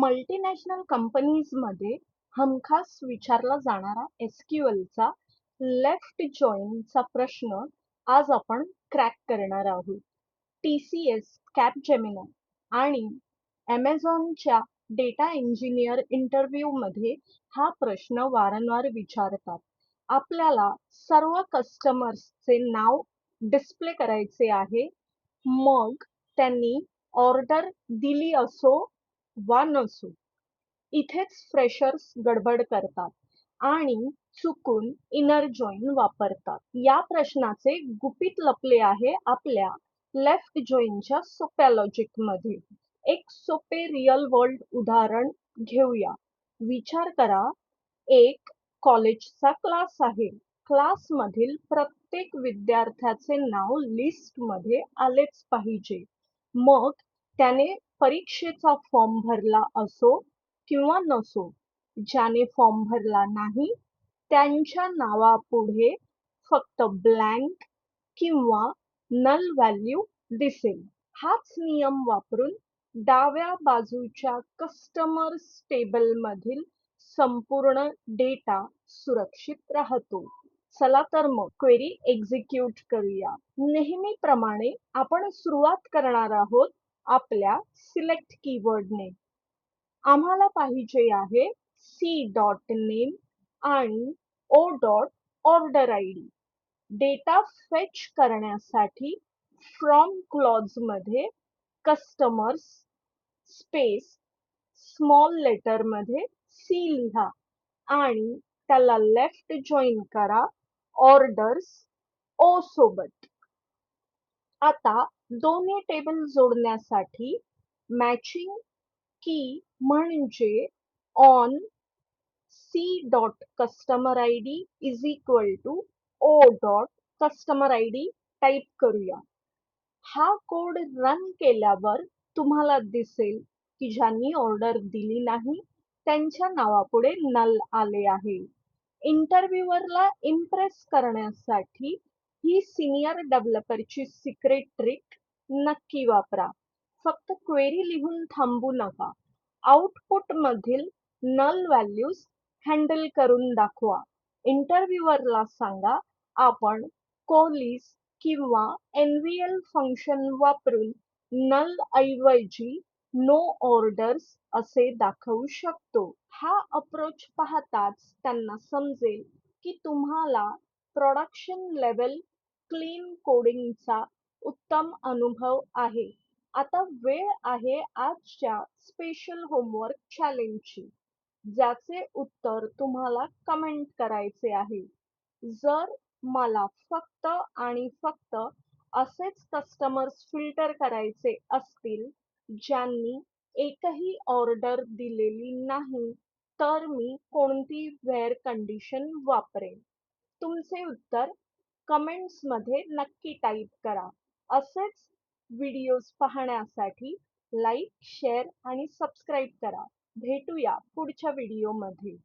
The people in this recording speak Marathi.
मल्टीनॅशनल कंपनीजमध्ये हमखास विचारला जाणारा एसक्यूएलचा लेफ्ट जॉइनचा प्रश्न आज आपण क्रॅक करणार आहोत. TCS, कॅपजेमिनी आणि ॲमेझॉनच्या डेटा इंजिनियर इंटरव्ह्यूमध्ये हा प्रश्न वारंवार विचारतात. आपल्याला सर्व कस्टमर्सचे नाव डिस्प्ले करायचे आहे, मग त्यांनी ऑर्डर दिली असो वा नसो. इथेच फ्रेशर्स गडबड करतात आणि चुकून इनर जॉइन वापरतात. या प्रश्नाचे गुपित लपले आहे आपल्या लेफ्ट जॉइनच्या सोप्या लॉजिकमध्ये. एक सोपे रिअल वर्ल्ड उदाहरण घेऊया. विचार करा, एक कॉलेजचा क्लास आहे. क्लासमधील प्रत्येक विद्यार्थ्याचे नाव लिस्टमध्ये आलेच पाहिजे. मग त्याने परीक्षेचा फॉर्म भरला असो किंवा नसो. ज्याने फॉर्म भरला नाही त्यांच्या नावापुढे फक्त ब्लँक किंवा नल व्हॅल्यू दिसेल. हाच नियम वापरून डाव्या बाजूच्या कस्टमर्स टेबलमधील संपूर्ण डेटा सुरक्षित राहतो. चला तर मग क्वेरी एक्झिक्यूट करूया. नेहमीप्रमाणे आपण सुरुवात करणार आहोत आपल्या सिलेक्ट कीवर्डने. आम्हाला पाहिजे आहे C.name आणि O.order ID. डेटा फेच करण्यासाठी फ्रॉम क्लॉजमध्ये कस्टमर्स स्पेस स्मॉल लेटरमध्ये C लिहा आणि त्याला लेफ्ट जॉइन करा ऑर्डर्स O सोबत. आता दोन्ही टेबल जोडण्यासाठी मॅचिंग की म्हणजे on C.customer_id is equal to O.customer_id type करूया. हा कोड रन केल्यावर तुम्हाला दिसेल की ज्यांनी ऑर्डर दिली नाही त्यांच्या नावापुढे नल आले आहे. इंटरव्ह्यूअरला इम्प्रेस करण्यासाठी ही सिनियर डेव्हलपरची सिक्रेट ट्रिक नक्की वापरा. फक्त क्वेरी लिहून थांबू नका. आउटपुटमधील नल व्हॅल्यूज हँडल करून दाखवा. इंटरव्ह्यूअरला सांगा, आपण कोलिस किंवा एनव्हीएल फंक्शन वापरून नल ऐवजी नो ऑर्डर्स असे दाखवू शकतो. हा अप्रोच पाहताच त्यांना समजेल की तुम्हाला प्रोडक्शन लेवल क्लीन कोडिंगचा उत्तम अनुभव आहे. आता वेळ आहे आजच्या स्पेशल होमवर्क चॅलेंजची, ज्याचे उत्तर तुम्हाला कमेंट करायचे आहे. जर मला फक्त आणि फक्त असेच कस्टमर्स फिल्टर करायचे असतील ज्यांनी एकही ऑर्डर दिलेली नाही, तर मी कोणती व्हेअर कंडिशन वापरेन? तुमचे उत्तर कमेंट्समध्ये नक्की टाईप करा. असेच व्हिडिओज पाहण्यासाठी लाईक, शेअर आणि सबस्क्राईब करा. भेटूया पुढच्या व्हिडिओमध्ये.